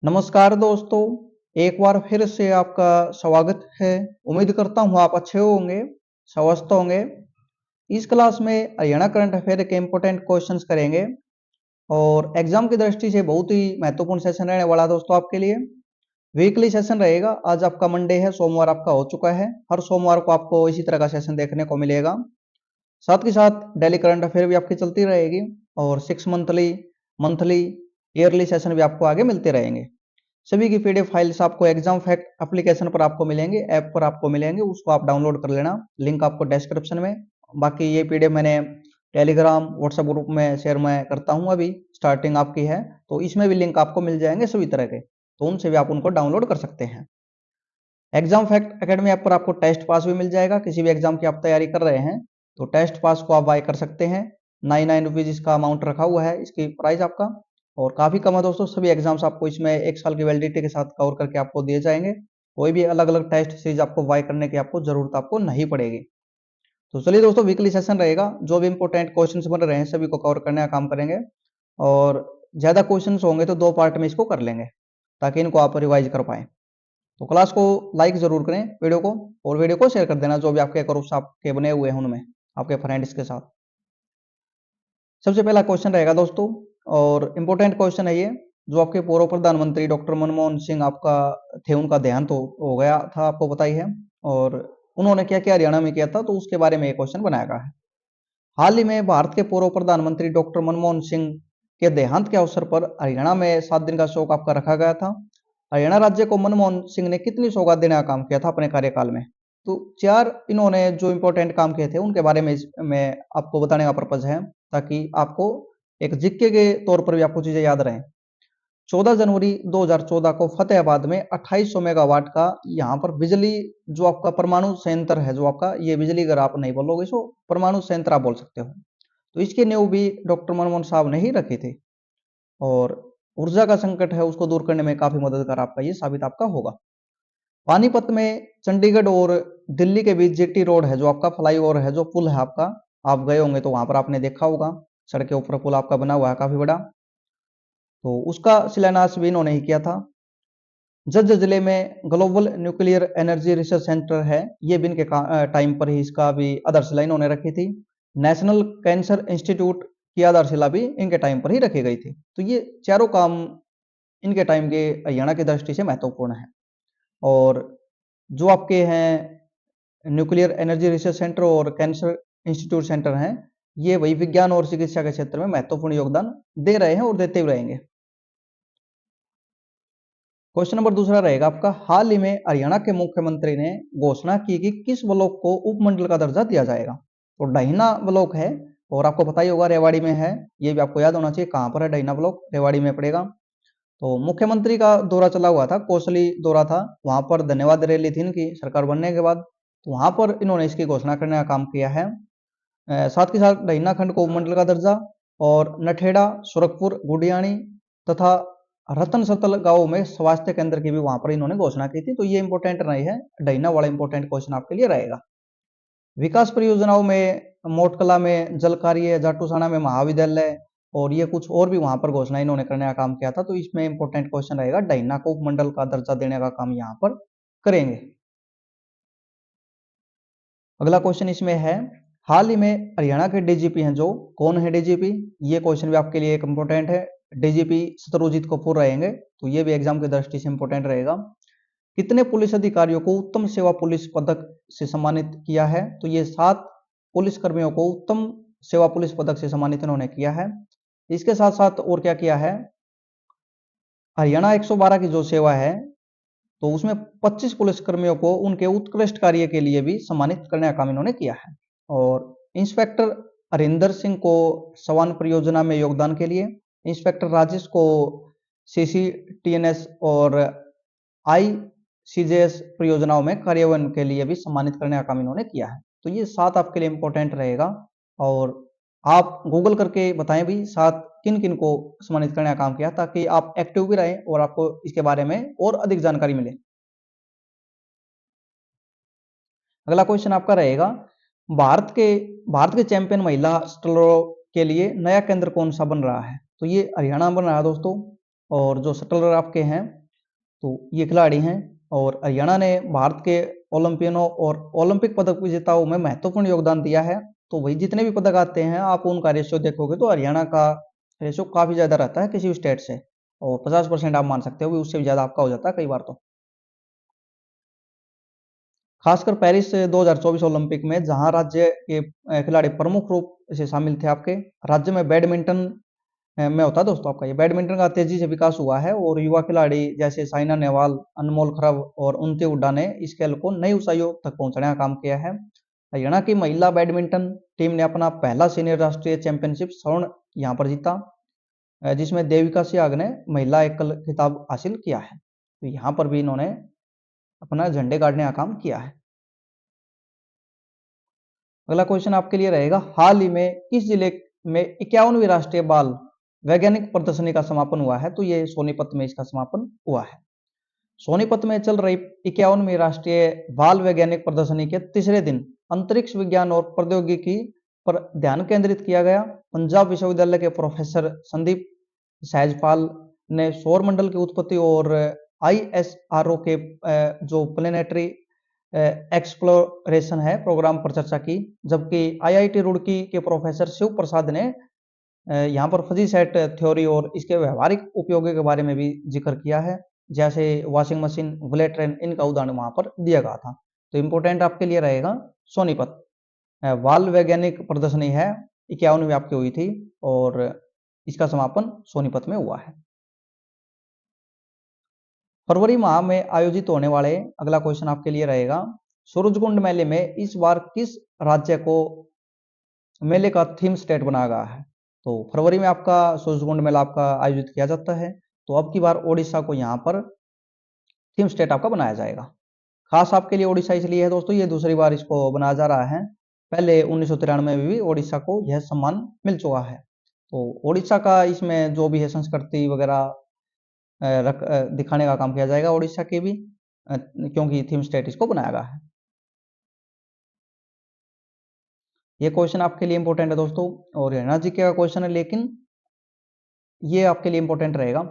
नमस्कार दोस्तों, एक बार फिर से आपका स्वागत है। उम्मीद करता हूँ आप अच्छे होंगे, स्वस्थ होंगे। इस क्लास में हरियाणा करंट अफेयर के इम्पोर्टेंट क्वेश्चंस करेंगे और एग्जाम की दृष्टि से बहुत ही महत्वपूर्ण सेशन रहने वाला है दोस्तों आपके लिए। वीकली सेशन रहेगा। आज आपका मंडे है, सोमवार आपका हो चुका है। हर सोमवार को आपको इसी तरह का सेशन देखने को मिलेगा। साथ के साथ डेली करंट अफेयर भी आपकी चलती रहेगी और 6 मंथली, मंथली, ईयरली सेशन भी आपको आगे मिलते रहेंगे। सभी की पीडीएफ फाइल्स आपको एग्जाम फैक्ट एप्लीकेशन पर आपको मिलेंगे, ऐप पर आपको मिलेंगे, उसको आप डाउनलोड कर लेना। लिंक आपको डिस्क्रिप्शन में। बाकी ये पीडीएफ मैंने टेलीग्राम व्हाट्सएप ग्रुप में शेयर मैं करता हूँ, अभी स्टार्टिंग आपकी है तो इसमें भी लिंक आपको मिल जाएंगे सभी तरह के, तो उनसे भी आप उनको डाउनलोड कर सकते हैं। एग्जाम फैक्ट एकेडमी ऐप पर आपको टेस्ट पास भी मिल जाएगा। किसी भी एग्जाम की आप तैयारी कर रहे हैं तो टेस्ट पास को आप बाय कर सकते हैं। 99 रुपीज इसका अमाउंट रखा हुआ है, इसकी प्राइस आपका, और काफी कम है दोस्तों। सभी एग्जाम्स आपको इसमें 1 साल की वैलिडिटी के साथ कवर करके आपको दिए जाएंगे। कोई भी अलग अलग टेस्ट सीरीज आपको बाय करने की आपको जरूरत आपको नहीं पड़ेगी। तो चलिए दोस्तों, वीकली सेशन रहेगा। जो भी इंपॉर्टेंट क्वेश्चंस बन रहे हैं सभी को कवर करने का काम करेंगे और ज्यादा क्वेश्चंस होंगे तो 2 पार्ट में इसको कर लेंगे ताकि इनको आप रिवाइज कर पाए। तो क्लास को लाइक जरूर करें वीडियो को, और वीडियो को शेयर कर देना जो भी आपके ग्रुप्स आपके बने हुए हैं उनमें आपके फ्रेंड्स के साथ। सबसे पहला क्वेश्चन रहेगा दोस्तों, और इम्पोर्टेंट क्वेश्चन है ये। जो आपके पूर्व प्रधानमंत्री डॉक्टर मनमोहन सिंह आपका थे, उनका देहांत हो गया था, आपको पता ही है। और उन्होंने क्या क्या हरियाणा में किया था, तो उसके बारे में ये क्वेश्चन बनाया गया है। हाल ही में भारत के पूर्व प्रधानमंत्री डॉक्टर मनमोहन सिंह के देहांत के अवसर पर हरियाणा में 7 दिन का शोक आपका रखा गया था। हरियाणा राज्य को मनमोहन सिंह ने कितनी सौगात देने का काम किया था अपने कार्यकाल में? तो 4 इन्होंने जो इंपॉर्टेंट काम किए थे उनके बारे में आपको बताने का पर्पज है, ताकि आपको एक जिक्के के तौर पर भी आपको चीजें याद रहें। 14 जनवरी 2014 को फतेहाबाद में 2800 मेगावाट का यहाँ पर बिजली, जो आपका परमाणु संयंत्र है, जो आपका ये बिजली, अगर आप नहीं बोलोगे इसको परमाणु संयंत्र आप बोल सकते हो, तो इसकी नींव भी डॉक्टर मनमोहन साहब ने ही रखी थी। और ऊर्जा का संकट है उसको दूर करने में काफी मददगार आपका ये साबित आपका होगा। पानीपत में चंडीगढ़ और दिल्ली के बीच जीटी रोड है, जो आपका फ्लाईओवर है, जो पुल है आपका, आप गए होंगे तो वहां पर आपने देखा होगा, सड़क के ऊपर पुल आपका बना हुआ है काफी बड़ा, तो उसका शिलान्यास भी इन्होंने ही किया था। जज्जर जिले में global nuclear energy research centre है, ये भी इनके टाइम पर ही इसका भी आधारशिला इन्होंने रखी थी। नेशनल कैंसर इंस्टीट्यूट की आधारशिला भी इनके टाइम पर ही रखी गई थी। तो ये चारों काम इनके टाइम के हरियाणा की दृष्टि से महत्वपूर्ण है। और जो आपके हैं न्यूक्लियर एनर्जी रिसर्च सेंटर और कैंसर इंस्टीट्यूट सेंटर हैं, ये वही विज्ञान और चिकित्सा के क्षेत्र में महत्वपूर्ण योगदान दे रहे हैं और देते भी रहेंगे। क्वेश्चन नंबर दूसरा रहेगा आपका, हाल ही में हरियाणा के मुख्यमंत्री ने घोषणा की कि किस ब्लॉक को उपमंडल का दर्जा दिया जाएगा? तो डहीना ब्लॉक है, और आपको पता ही होगा रेवाड़ी में है, ये भी आपको याद होना चाहिए कहां पर है डहीना ब्लॉक, रेवाड़ी में पड़ेगा। तो मुख्यमंत्री का दौरा चला हुआ था, कोसली दौरा था, वहां पर धन्यवाद रैली थी इनकी सरकार बनने के बाद, तो वहां पर इन्होंने इसकी घोषणा करने का काम किया है। साथ ही साथ डहीना खंड को उपमंडल का दर्जा, और नठेड़ा, सुरखपुर, गुडियाणी तथा रतन सतल गांव में स्वास्थ्य केंद्र की भी वहां पर इन्होंने घोषणा की थी। तो ये इंपॉर्टेंट नहीं है, डहीना वाला इंपॉर्टेंट क्वेश्चन आपके लिए रहेगा। विकास परियोजनाओं में मोटकला में जल कार्य, जाटूसाना में महाविद्यालय, और ये कुछ और भी वहां पर घोषणा इन्होंने करने का काम किया था। तो इसमें इंपॉर्टेंट क्वेश्चन रहेगा, डहीना को उपमंडल का दर्जा देने का काम यहाँ पर करेंगे। अगला क्वेश्चन इसमें है, हाल ही में हरियाणा के डीजीपी हैं, जो कौन है डीजीपी? ये क्वेश्चन भी आपके लिए एक इंपॉर्टेंट है। डीजीपी शत्रुजीत कपूर रहेंगे, तो ये भी एग्जाम की दृष्टि से इंपॉर्टेंट रहेगा। कितने पुलिस अधिकारियों को उत्तम सेवा पुलिस पदक से सम्मानित किया है? तो ये 7 पुलिस कर्मियों को उत्तम सेवा पुलिस पदक से सम्मानित इन्होंने किया है। इसके साथ साथ और क्या किया है, हरियाणा 112 की जो सेवा है, तो उसमें 25 पुलिस कर्मियों को उनके उत्कृष्ट कार्य के लिए भी सम्मानित करने का काम इन्होंने किया है। और इंस्पेक्टर हरिंदर सिंह को सवान परियोजना में योगदान के लिए, इंस्पेक्टर राजेश को सीसीटीएनएस और आईसीजेएस परियोजनाओं में कार्यान्वयन के लिए भी सम्मानित करने का काम इन्होंने किया है। तो ये 7 आपके लिए इंपॉर्टेंट रहेगा, और आप गूगल करके बताएं भी 7 किन किन को सम्मानित करने का काम किया, ताकि आप एक्टिव भी रहें और आपको इसके बारे में और अधिक जानकारी मिले। अगला क्वेश्चन आपका रहेगा, भारत के चैंपियन महिला स्टलरों के लिए नया केंद्र कौन सा बन रहा है? तो ये हरियाणा बन रहा है दोस्तों। और जो शटलर आपके हैं तो ये खिलाड़ी हैं। और हरियाणा ने भारत के ओलंपियनों और ओलंपिक पदक विजेताओं में महत्वपूर्ण योगदान दिया है। तो वही जितने भी पदक आते हैं आप उनका रेशियो देखोगे तो हरियाणा का रेशियो काफी ज्यादा रहता है किसी भी स्टेट से, और 50% आप मान सकते हो कि उससे भी ज्यादा आपका हो जाता है कई बार। तो खासकर पेरिस 2024 ओलंपिक में जहां राज्य के खिलाड़ी प्रमुख रूप से शामिल थे आपके, राज्य में बैडमिंटन में होता है दोस्तों आपका ये बैडमिंटन का तेजी से विकास हुआ है। और युवा खिलाड़ी जैसे साइना नेहवाल, अनमोल खरब और उनती हुड्डा ने इस खेल को नई ऊंचाइयों तक पहुंचाने का काम किया है। हरियाणा की महिला बैडमिंटन टीम ने अपना पहला सीनियर राष्ट्रीय चैंपियनशिप स्वर्ण यहाँ पर जीता, जिसमें देविका सियाग ने महिला एकल खिताब हासिल किया है। तो यहाँ पर भी इन्होंने अपना झंडे गाड़ने का काम किया है। अगला क्वेश्चन आपके लिए रहेगा, हाल ही में किस जिले में 51वीं राष्ट्रीय बाल वैज्ञानिक प्रदर्शनी का समापन हुआ है? तो ये सोनीपत में इसका समापन हुआ है। सोनीपत में चल रही 51वीं राष्ट्रीय बाल वैज्ञानिक प्रदर्शनी के तीसरे दिन अंतरिक्ष विज्ञान और प्रौद्योगिकी पर ध्यान केंद्रित किया गया। पंजाब विश्वविद्यालय के प्रोफेसर संदीप सहजपाल ने सौर मंडल की उत्पत्ति और ISRO के जो प्लेनेटरी एक्सप्लोरेशन है प्रोग्राम पर चर्चा की। जबकि IIT रुड़की के प्रोफेसर शिव प्रसाद ने यहाँ पर फजी सेट थ्योरी और इसके व्यवहारिक उपयोगों के बारे में भी जिक्र किया है, जैसे वॉशिंग मशीन, बुलेट ट्रेन, इनका उदाहरण वहां पर दिया गया था। तो इंपोर्टेंट आपके लिए रहेगा सोनीपत बाल वैज्ञानिक प्रदर्शनी है, 51वीं आपकी हुई थी और इसका समापन सोनीपत में हुआ है। फरवरी माह में आयोजित होने वाले अगला क्वेश्चन आपके लिए रहेगा, सूरजकुंड मेले में इस बार किस राज्य को मेले का थीम स्टेट बनाया गया है? तो फरवरी में आपका सूरजकुंड मेला आपका आयोजित किया जाता है, तो अब की बार ओडिशा को यहाँ पर थीम स्टेट आपका बनाया जाएगा। खास आपके लिए ओडिशा इसलिए है दोस्तों, ये दूसरी बार इसको बनाया जा रहा है। पहले 1993 में भी ओडिशा को यह सम्मान मिल चुका है। तो ओडिशा का इसमें जो भी है संस्कृति वगैरह दिखाने का काम किया जाएगा ओडिशा के भी, क्योंकि थीम स्टेट इसको बनाया गया है। ये क्वेश्चन आपके लिए इंपॉर्टेंट है दोस्तों, और हरियाणा जी का क्वेश्चन है, लेकिन ये आपके लिए इंपॉर्टेंट रहेगा।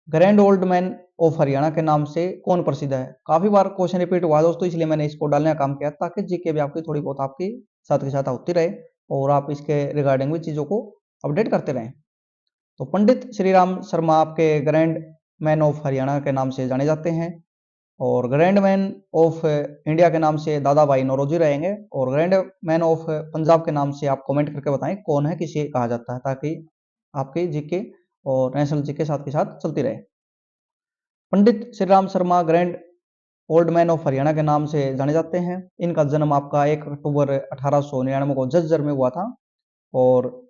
Grand old man of Haryana के नाम से कौन प्रसिद्ध है? काफी बार क्वेश्चन रिपीट हुआ दोस्तों, इसलिए मैंने इसको डालने का काम किया ताकि जीके भी आपकी थोड़ी बहुत आपकी साथ के साथ होती रहे और आप इसके रिगार्डिंग भी चीजों को अपडेट करते रहें। तो पंडित श्री राम शर्मा आपके ग्रैंड मैन ऑफ हरियाणा के नाम से जाने जाते हैं, और ग्रैंड मैन ऑफ इंडिया के नाम से दादा भाई नौरोजी रहेंगे, और ग्रैंड मैन ऑफ पंजाब के नाम से आप कमेंट करके बताएं कौन है, किसे कहा जाता है, ताकि आपके जीके और नेशनल जीके साथ के साथ चलती रहे। Pandit Shri Ram Sharma grand old man of Haryana के नाम से जाने जाते हैं। इनका जन्म आपका 1 अक्टूबर 1899 को झज्जर में हुआ था, और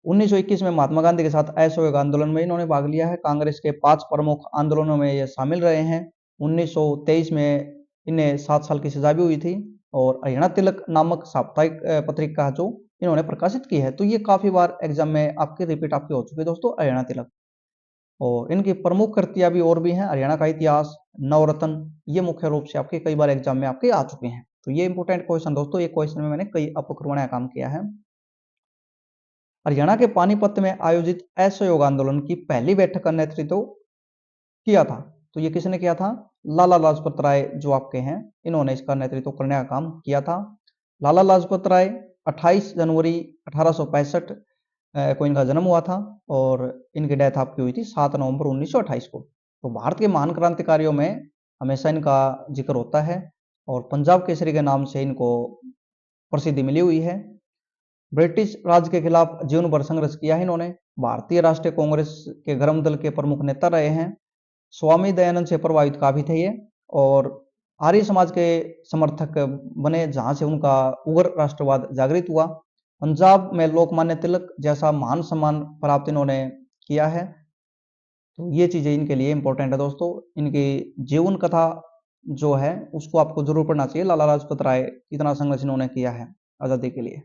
1921 में महात्मा गांधी के साथ असहयोग आंदोलन में इन्होंने भाग लिया है। कांग्रेस के 5 प्रमुख आंदोलनों में ये शामिल रहे हैं। 1923 में इन्हें 7 साल की सजा भी हुई थी, और हरियाणा तिलक नामक साप्ताहिक पत्रिका जो इन्होंने प्रकाशित की है। तो ये काफी बार एग्जाम में आपके रिपीट आपके हो चुके दोस्तों, हरियाणा तिलक। और इनकी प्रमुख कृतियां भी और भी हैं, हरियाणा का इतिहास, नवरत्न, ये मुख्य रूप से आपके कई बार एग्जाम में आपके आ चुके हैं। तो ये इंपोर्टेंट क्वेश्चन दोस्तों, ये क्वेश्चन में मैंने कई आपको करवाने का काम किया है। हरियाणा के पानीपत में आयोजित असहयोग आंदोलन की पहली बैठक का नेतृत्व किया था, तो ये किसने किया था? लाला लाजपत राय जो आपके हैं, इन्होंने इसका नेतृत्व करने का काम किया था। लाला लाजपत राय 28 जनवरी 1865 को इनका जन्म हुआ था, और इनकी डेथ आपकी हुई थी 7 नवंबर 1928 को। तो भारत के महान क्रांतिकारियों में हमेशा इनका जिक्र होता है, और पंजाब केसरी के नाम से इनको प्रसिद्धि मिली हुई है। ब्रिटिश राज के खिलाफ जीवन भर संघर्ष किया है इन्होंने। भारतीय राष्ट्रीय कांग्रेस के गर्म दल के प्रमुख नेता रहे हैं। स्वामी दयानंद से प्रभावित काफी थे ये, और आर्य समाज के समर्थक बने, जहां से उनका उग्र राष्ट्रवाद जागृत हुआ। पंजाब में लोकमान्य तिलक जैसा महान सम्मान प्राप्त इन्होंने किया है। तो ये चीजें इनके लिए इंपॉर्टेंट है दोस्तों। इनकी जीवन कथा जो है उसको आपको जरूर पढ़ना चाहिए। लाला लाजपत राय कितना संघर्ष इन्होंने किया है आजादी के लिए।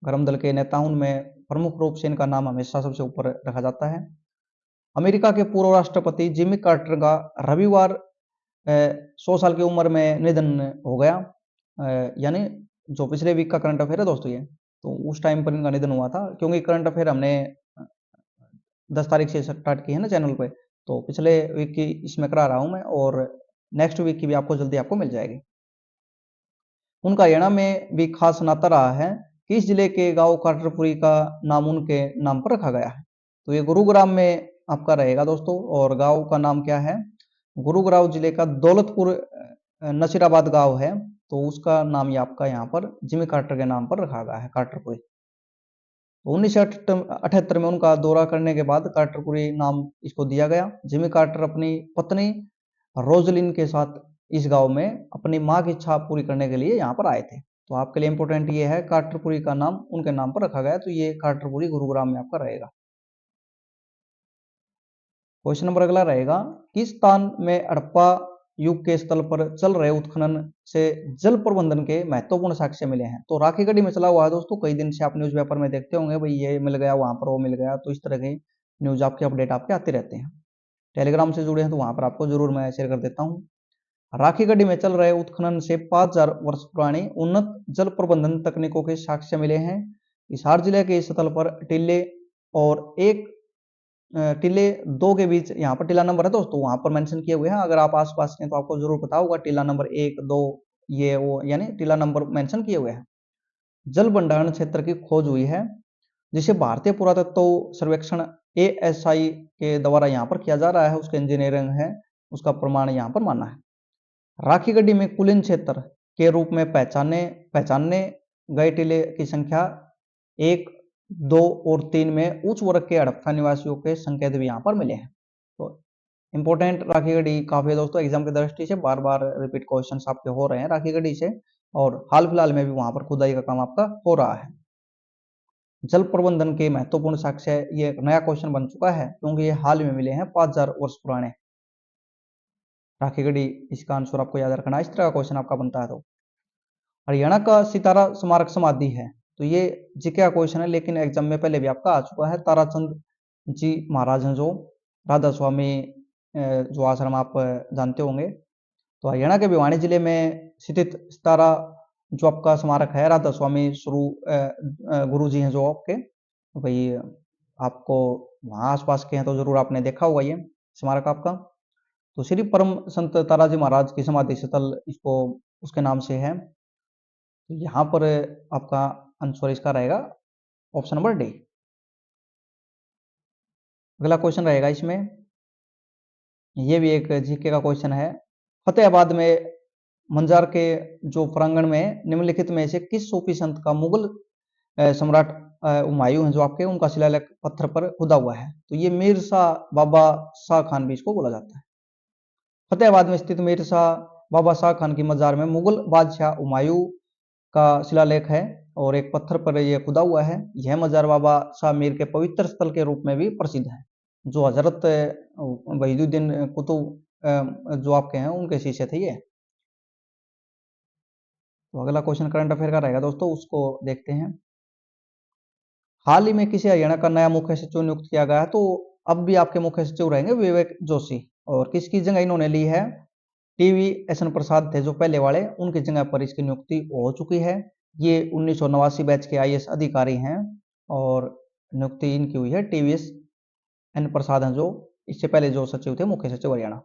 गर्म दल के नेता उनमें प्रमुख रूप से इनका नाम हमेशा सबसे ऊपर रखा जाता है। अमेरिका के पूर्व राष्ट्रपति जिमी कार्टर का रविवार 100 साल की उम्र में निधन हो गया, यानी जो पिछले वीक का करंट अफेयर है दोस्तों ये, तो उस टाइम पर इनका निधन हुआ था। क्योंकि करंट अफेयर हमने 10 तारीख से स्टार्ट की है ना चैनल पे, तो पिछले वीक की इसमें करा रहा हूँ मैं, और नेक्स्ट वीक की भी आपको जल्दी आपको मिल जाएगी। उनका हरियाणा में भी खास नाता रहा है कि इस जिले के गांव काटरपुरी का नाम उनके नाम पर रखा गया है। तो ये गुरुग्राम में आपका रहेगा दोस्तों, और गांव का नाम क्या है, गुरुग्राम जिले का दौलतपुर नसीराबाद गांव है, तो उसका नाम ये आपका यहाँ पर जिमी कार्टर के नाम पर रखा गया है, कार्टरपुरी। तो 1978 में उनका दौरा करने के बाद कार्टरपुरी नाम इसको दिया गया। जिमी कार्टर अपनी पत्नी रोजलिन के साथ इस गांव में अपनी मां की इच्छा पूरी करने के लिए यहाँ पर आए थे। तो आपके लिए इंपॉर्टेंट ये है, कार्टरपुरी का नाम उनके नाम पर रखा गया, तो ये कार्टरपुरी गुरुग्राम में आपका रहेगा। क्वेश्चन नंबर अगला रहेगा, किस स्थान में हड़प्पा युग के स्थल पर चल रहे उत्खनन से जल प्रबंधन के महत्वपूर्ण साक्ष्य मिले हैं। तो राखीगढ़ी में चला हुआ है दोस्तों, कई दिन से आप न्यूज पेपर में देखते होंगे, भाई ये मिल गया वहां पर, वो मिल गया, तो इस तरह की न्यूज आपके अपडेट आपके आते रहते हैं। टेलीग्राम से जुड़े हैं तो वहां पर आपको जरूर मैं शेयर कर देता हूँ। राखीगढ़ी में चल रहे उत्खनन से 5000 वर्ष पुरानी उन्नत जल प्रबंधन तकनीकों के साक्ष्य मिले हैं। हिसार जिले के स्थल पर टिल्ले और एक टिल्ले 2 के बीच यहाँ पर टिल्ला नंबर है दोस्तों, वहां पर मेंशन किए हुए हैं। अगर आप आसपास के तो आपको जरूर पता होगा, टिल्ला नंबर 1, 2 ये वो यानी टिल्ला नंबर मेंशन किए हुए हैं। जल भंडारण क्षेत्र की खोज हुई है, जिसे भारतीय पुरातत्व सर्वेक्षण ASI के द्वारा यहाँ पर किया जा रहा है, उसके इंजीनियरिंग है, उसका प्रमाण यहाँ पर माना है। राखीगढ़ी में कुलीन क्षेत्र के रूप में पहचानने गए टिल्ले की संख्या 1, 2 और 3 में उच्च वर्ग के हड़प्पा निवासियों के संकेत भी यहाँ पर मिले हैं। तो इंपॉर्टेंट राखीगढ़ी काफी है दोस्तों, एग्जाम की दृष्टि से बार बार रिपीट क्वेश्चन आपके हो रहे हैं राखीगढ़ी से, और हाल फिलहाल में भी वहां पर खुदाई का काम आपका हो रहा है। जल प्रबंधन के महत्वपूर्ण साक्ष्य, ये एक नया क्वेश्चन बन चुका है, क्योंकि ये हाल में मिले हैं 5000 वर्ष पुराने। राखीगढ़ी इसका आंसर आपको याद रखना, इस तरह का क्वेश्चन आपका बनता है। तो हरियाणा का सितारा स्मारक समाधि है, तो ये जीके का क्वेश्चन है, लेकिन एग्जाम में पहले भी आपका आ चुका है। ताराचंद जी महाराज हैं जो राधा स्वामी जो आश्रम आप जानते होंगे, तो हरियाणा के भिवानी जिले में स्थित सितारा जो आपका स्मारक है, राधा स्वामी गुरु जी हैं जो आपके, तो भाई आपको वहाँ आसपास के हैं तो जरूर आपने देखा होगा ये स्मारक आपका। तो श्री परम संत ताराजी महाराज की समाधि स्थल इसको उसके नाम से है। तो यहाँ पर आपका आंसर इसका रहेगा ऑप्शन नंबर डी। अगला क्वेश्चन रहेगा इसमें, ये भी एक जीके का क्वेश्चन है। फतेहाबाद में मंजार के जो प्रांगण में निम्नलिखित में से किस सूफी संत का मुगल सम्राट हुमायूं हैं जो आपके, उनका शिलालेख पत्थर पर खुदा हुआ है। तो ये मीर शाह बाबा शाह खान भी इसको बोला जाता है। फतेहाबाद में स्थित मीर शाह बाबा शाह खान की मजार में मुगल बादशाह हुमायूं का शिलालेख है, और एक पत्थर पर यह खुदा हुआ है। यह मजार बाबा शाह मीर के पवित्र स्थल के रूप में भी प्रसिद्ध है, जो हजरत वहीदुद्दीन कुतुब जो आपके हैं उनके शिष्य थे ये। तो अगला क्वेश्चन करंट अफेयर का रहेगा दोस्तों, उसको देखते हैं। हाल ही में किसी हरियाणा का नया मुख्य सचिव नियुक्त किया गया है, तो अब भी आपके मुख्य सचिव रहेंगे विवेक जोशी, और किसकी जगह इन्होंने ली है, टीवी एसन प्रसाद थे जो पहले वाले, उनकी जगह पर इसकी नियुक्ति हो चुकी है। ये 1989 बैच के IAS अधिकारी हैं, और नियुक्ति इनकी हुई है TVS एन प्रसाद हैं जो इससे पहले जो सचिव थे मुख्य सचिव हरियाणा,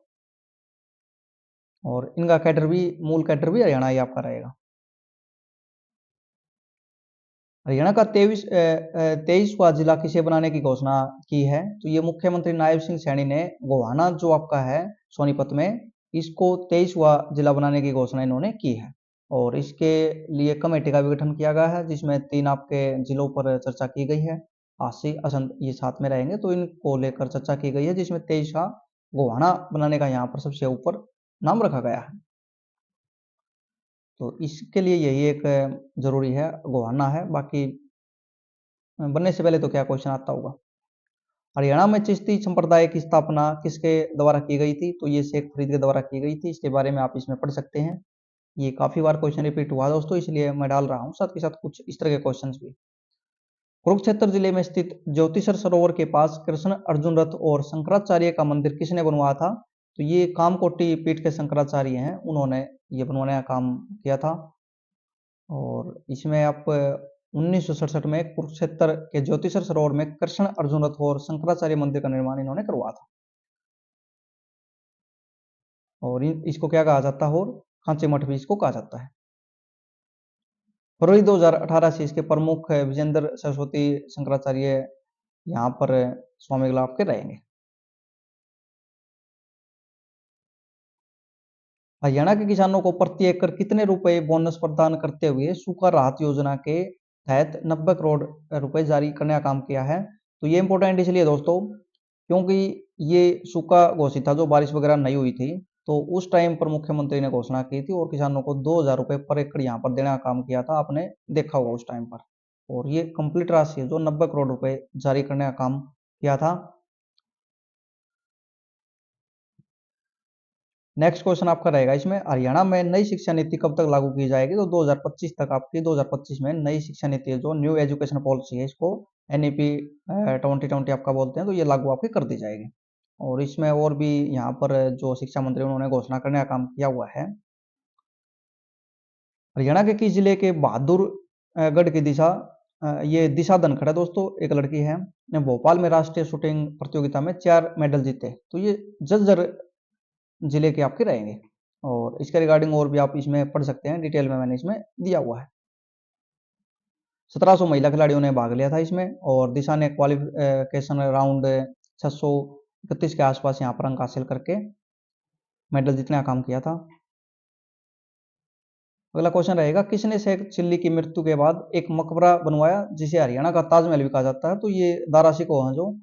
और इनका कैडर भी मूल कैडर भी हरियाणा ही आपका रहेगा। हरियाणा का 23वां जिला किसे बनाने की घोषणा की है, तो ये मुख्यमंत्री नायब सिंह सैनी ने गोहाना जो आपका है सोनीपत में, इसको 23वां जिला बनाने की घोषणा इन्होंने की है, और इसके लिए कमेटी का भी गठन किया गया है, जिसमें 3 आपके जिलों पर चर्चा की गई है। आसी असंत ये साथ में रहेंगे, तो इनको लेकर चर्चा की गई है, जिसमें 23 का गोहाना बनाने का यहाँ पर सबसे ऊपर नाम रखा गया है। तो इसके लिए यही एक जरूरी है, गोहाना है, बाकी बनने से पहले तो क्या क्वेश्चन आता होगा। हरियाणा में चिश्ती संप्रदाय की स्थापना किसके द्वारा की गई थी, तो ये शेख फरीद के द्वारा की गई थी। इसके बारे में आप इसमें पढ़ सकते हैं, ये काफी बार क्वेश्चन रिपीट हुआ दोस्तों, इसलिए मैं डाल रहा हूँ साथ के साथ कुछ इस तरह के क्वेश्चन भी। कुरुक्षेत्र जिले में स्थित ज्योतिषर सरोवर के पास कृष्ण अर्जुन रथ और शंकराचार्य का मंदिर किसने बनवाया था, तो ये कामकोटि पीठ के शंकराचार्य हैं, उन्होंने ये बनवाने का काम किया था। और इसमें आप 1967 में कुरुक्षेत्र के ज्योतिषर सरोवर में कृष्ण अर्जुन रथ और शंकराचार्य मंदिर का निर्माण इन्होंने करवाया था। और इसको क्या कहा जाता है, और खांची मठ भी इसको कहा जाता है। फरवरी 2018 से इसके प्रमुख विजेंद्र सरस्वती शंकराचार्य यहाँ पर स्वामी लाभ के रहेंगे। हरियाणा के किसानों को प्रति एकड़ कितने रुपए बोनस प्रदान करते हुए सूखा राहत योजना के तहत 90 करोड़ रुपए जारी करने का काम किया है। तो ये इंपॉर्टेंट इसलिए दोस्तों क्योंकि ये सूखा घोषित था, जो बारिश वगैरह नहीं हुई थी, तो उस टाइम पर मुख्यमंत्री ने घोषणा की थी और किसानों को 2000 रुपए पर एकड़ यहाँ पर देने का काम किया था, आपने देखा होगा उस टाइम पर। और ये कंप्लीट राशि है जो 90 करोड़ रुपए जारी करने का काम किया था। नेक्स्ट क्वेश्चन आपका रहेगा इसमें, हरियाणा में नई शिक्षा नीति कब तक लागू की जाएगी? तो 2025 तक आपकी 2025 में नई शिक्षा नीति है जो न्यू एजुकेशन पॉलिसी है, इसको NEP 2020 आपका बोलते हैं, तो ये लागू आपकी कर दी जाएगी। और इसमें और भी यहाँ पर जो शिक्षा मंत्री उन्होंने घोषणा करने का काम किया हुआ है। हरियाणा के किस जिले के बहादुरगढ़ की दिशा, ये दिशा धनखड़ है दोस्तों, एक लड़की है, ने भोपाल में राष्ट्रीय शूटिंग प्रतियोगिता में 4 मेडल जीते। तो ये झज्जर जिले के आपके रहेंगे। और इसके रिगार्डिंग और भी आप इसमें पढ़ सकते हैं, डिटेल में मैंने इसमें दिया हुआ है। 1700 महिला खिलाड़ियों ने भाग लिया था इसमें, और दिशा ने क्वालिफिकेशन राउंड 631 के आसपास यहाँ पर अंक हासिल करके मेडल जीतने का काम किया था। अगला क्वेश्चन रहेगा, किसने शेख चिल्ली की मृत्यु के बाद एक मकबरा बनवाया जिसे हरियाणा का ताजमहल भी कहा जाता है? तो ये दारा शिकोह हैं, जो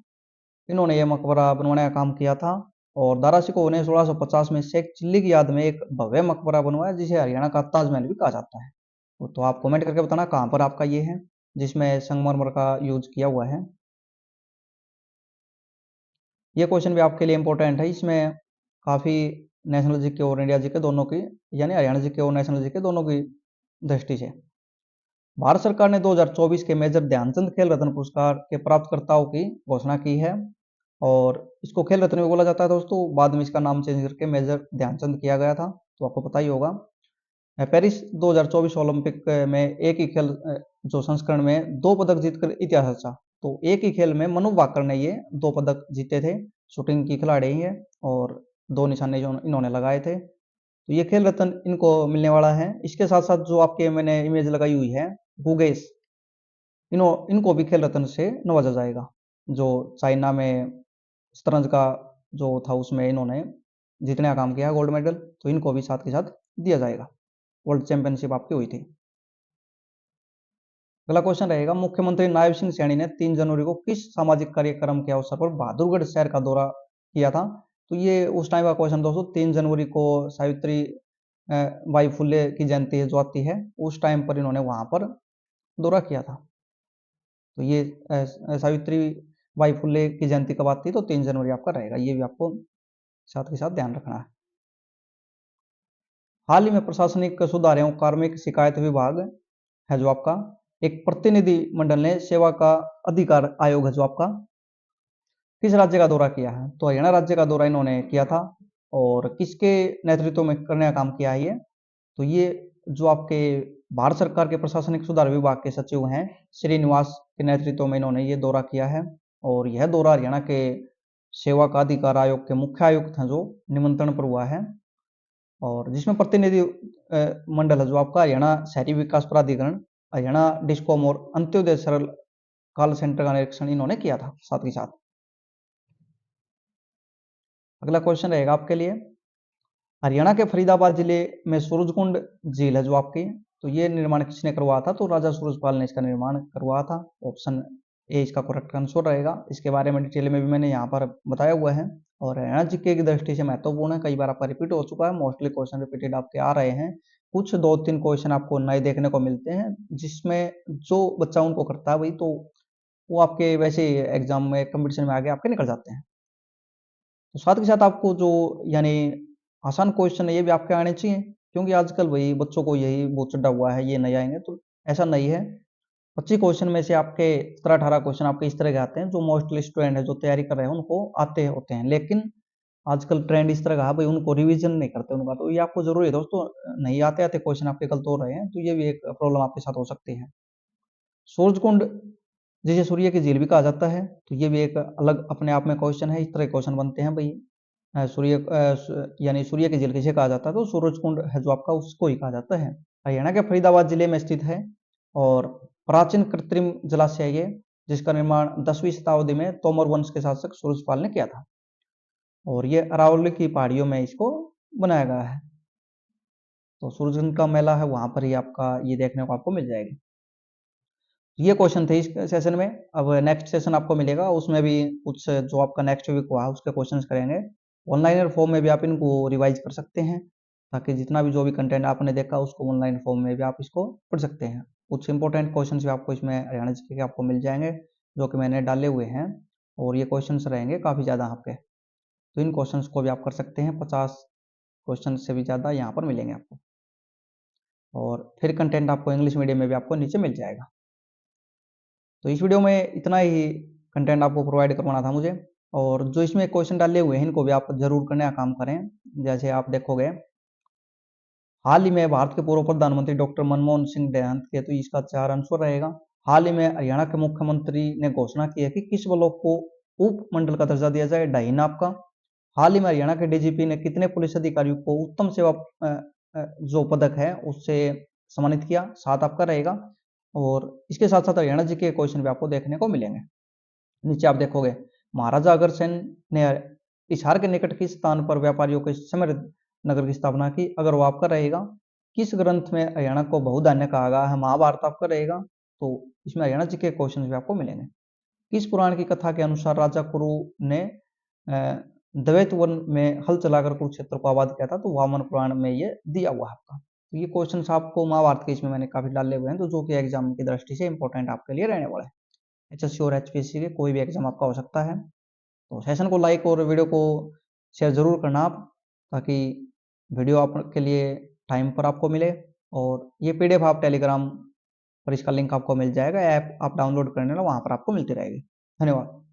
इन्होंने ये मकबरा बनवाने का काम किया था। और दारा शिकोह ने 1650 में शेख चिल्ली की याद में एक भव्य मकबरा बनवाया जिसे हरियाणा का ताजमहल भी कहा जाता है। तो आप कमेंट करके बताना कहाँ पर आपका ये है जिसमें संगमरमर का यूज किया हुआ है। ये क्वेश्चन भी आपके लिए इंपॉर्टेंट है, इसमें काफी नेशनल जीके और इंडिया जीके दोनों की, यानी हरियाणा जीके और नेशनल जीके दोनों की दृष्टि से। भारत सरकार ने 2024 के मेजर ध्यानचंद खेल रत्न पुरस्कार के प्राप्तकर्ताओं की घोषणा की है। और इसको खेल रत्न भी बोला जाता है दोस्तों, बाद में इसका नाम चेंज करके मेजर ध्यानचंद किया गया था, तो आपको पता ही होगा। पेरिस 2024 ओलंपिक में एक ही खेल जो संस्करण में 2 पदक जीतकर इतिहास रचा। तो एक ही खेल में मनु भाकर ने ये 2 पदक जीते थे, शूटिंग की खिलाड़ी ही है, और 2 निशाने जो इन्होंने लगाए थे। तो ये खेल रत्न इनको मिलने वाला है। इसके साथ साथ जो आपके मैंने इमेज लगाई हुई है गुगेश, इनको भी खेल रत्न से नवाजा जाएगा। जो चाइना में शतरंज का जो था उसमें इन्होंने जीतने का काम किया गोल्ड मेडल, तो इनको भी साथ के साथ दिया जाएगा। वर्ल्ड चैंपियनशिप आपकी हुई थी। अगला क्वेश्चन रहेगा, मुख्यमंत्री नायब सिंह सैनी ने 3 जनवरी को किस सामाजिक कार्यक्रम के अवसर पर बहादुरगढ़ शहर का दौरा किया था? तो ये उस टाइम का क्वेश्चन दोस्तों, 3 जनवरी को सावित्री बाई फुले की जयंती जो आती है, उस टाइम पर इन्होंने वहां पर दौरा किया था। तो ये सावित्री बाई फुले की जयंती कब आती है? तो 3 जनवरी आपका रहेगा, ये भी आपको साथ के साथ ध्यान रखना है। हाल ही में प्रशासनिक सुधार एवं कार्मिक शिकायत विभाग है जो आपका, एक प्रतिनिधि मंडल ने सेवा का अधिकार आयोग है जो आपका, किस राज्य का दौरा किया है? तो हरियाणा राज्य का दौरा इन्होंने किया था। और किसके नेतृत्व में करने का काम किया है ये? तो ये जो आपके भारत सरकार के प्रशासनिक सुधार विभाग के सचिव हैं श्रीनिवास के नेतृत्व में इन्होंने ये दौरा किया है। और यह दौरा हरियाणा के सेवा का अधिकार आयोग के मुख्य आयुक्त हैं जो निमंत्रण पर हुआ है। और जिसमें प्रतिनिधि मंडल है जो आपका हरियाणा शहरी विकास प्राधिकरण, हरियाणा डिस्कॉम और अंत्योदय सरल कॉल सेंटर का निरीक्षण इन्होंने किया था साथ ही साथ। अगला क्वेश्चन रहेगा आपके लिए, हरियाणा के फरीदाबाद जिले में सूरजकुंड झील है जो आपकी, तो ये निर्माण किसने करवाया था? तो राजा सूरजपाल ने इसका निर्माण करवाया था। ऑप्शन ए इसका करेक्ट आंसर रहेगा। इसके बारे में डिटेल में भी मैंने यहाँ पर बताया हुआ है। और हरियाणा जीके की दृष्टि से महत्वपूर्ण है, कई बार आपका रिपीट हो चुका है, मोस्टली क्वेश्चन रिपीटेड आपके आ रहे हैं। कुछ 2-3 क्वेश्चन आपको नए देखने को मिलते हैं, जिसमें जो बच्चा उनको करता है भाई, तो वो आपके वैसे एग्जाम में कंपटीशन में आगे आपके निकल जाते हैं। तो साथ के साथ आपको जो यानी आसान क्वेश्चन है ये भी आपके आने चाहिए, क्योंकि आजकल वही बच्चों को यही बहुत चढ़ा हुआ है ये नहीं आएंगे, तो ऐसा नहीं है। 25 क्वेश्चन में से आपके 17-18 क्वेश्चन आपके इस तरह के आते हैं जो मोस्टली स्टूडेंट है जो तैयारी कर रहे हैं उनको आते होते हैं। लेकिन आजकल ट्रेंड इस तरह का है भाई, उनको रिवीजन नहीं करते उनका, तो ये आपको जरूरी है दोस्तों। नहीं आते आते क्वेश्चन आपके गलत हो रहे हैं, तो ये भी एक प्रॉब्लम आपके साथ हो सकती है। सूरजकुंड जिसे सूर्य की झील भी कहा जाता है, तो ये भी एक अलग अपने आप में क्वेश्चन है। इस तरह क्वेश्चन बनते हैं भाई, यानी सूर्य की झील किसे कहा जाता है, तो सूरजकुंड है जो आपका, उसको ही कहा जाता है। हरियाणा के फरीदाबाद जिले में स्थित है और प्राचीन कृत्रिम जलाशय ये, जिसका निर्माण 10वीं शताब्दी में तोमर वंश के शासक सूरजपाल ने किया था और ये अरावली की पहाड़ियों में इसको बनाया गया है। तो सूरजकुंड का मेला है, वहां पर ही आपका ये देखने को आपको मिल जाएगी। ये क्वेश्चन थे इस सेशन में। अब नेक्स्ट सेशन आपको मिलेगा, उसमें भी कुछ जो आपका नेक्स्ट वीक हुआ उसके क्वेश्चंस करेंगे। ऑनलाइन फॉर्म में भी आप इनको रिवाइज कर सकते हैं, ताकि जितना भी जो भी कंटेंट आपने देखा उसको ऑनलाइन फॉर्म में भी आप इसको पढ़ सकते हैं। कुछ इंपॉर्टेंट क्वेश्चंस भी आपको इसमें हरियाणा जीके के आपको मिल जाएंगे, जो कि मैंने डाले हुए हैं, और ये क्वेश्चंस रहेंगे काफ़ी ज़्यादा आपके, तो इन क्वेश्चंस को भी आप कर सकते हैं। 50 क्वेश्चन से भी ज़्यादा यहाँ पर मिलेंगे आपको, और फिर कंटेंट आपको इंग्लिश मीडियम में भी आपको नीचे मिल जाएगा। तो इस वीडियो में इतना ही कंटेंट आपको प्रोवाइड करवाना था मुझे, और जो इसमें क्वेश्चन डाले हुए हैं इनको भी आप जरूर करने का काम करें। जैसे आप देखोगे, हाल ही में भारत के पूर्व प्रधानमंत्री डॉक्टर मनमोहन सिंह देहांत के, तो इसका 4 आंसर रहेगा। हाल ही में हरियाणा के मुख्यमंत्री ने घोषणा की है कि किस ब्लॉक को उप मंडल का दर्जा दिया जाए, ढाई नाप का। हाल ही में हरियाणा के डीजीपी ने कितने पुलिस अधिकारियों को उत्तम सेवा जो पदक है उससे सम्मानित किया, 7 आपका रहेगा। और इसके साथ साथ हरियाणा जी के क्वेश्चन भी आपको देखने को मिलेंगे। नीचे आप देखोगे, महाराजा अग्रसेन ने हिसार के निकट किस स्थान पर व्यापारियों के समृद्ध नगर की स्थापना की, अगर वो आपका रहेगा। किस ग्रंथ में हरियाणा को बहुधान्य कहा गया है, महाभारत आपका रहेगा। तो इसमें हरियाणा जी के क्वेश्चन भी आपको मिलेंगे। किस पुराण की कथा के अनुसार राजा कुरु ने द्वैत वन में हल चलाकर कुरुक्षेत्र को आबाद किया था, तो वामन पुराण में ये दिया हुआ है आपका। तो ये क्वेश्चन आपको महाभारत के इसमें मैंने काफी डाले हुए हैं, तो जो कि एग्जाम की दृष्टि से इंपॉर्टेंट आपके लिए रहने वाला है। एचएससी और एचपीएससी के कोई भी एग्जाम आपका हो सकता है। तो सेशन को लाइक और वीडियो को शेयर जरूर करना आप, ताकि वीडियो आपके लिए टाइम पर आपको मिले। और ये पीडीएफ आप टेलीग्राम पर इसका लिंक आपको मिल जाएगा, ऐप आप डाउनलोड करने लो, वहां पर आपको मिलती रहेगी। धन्यवाद।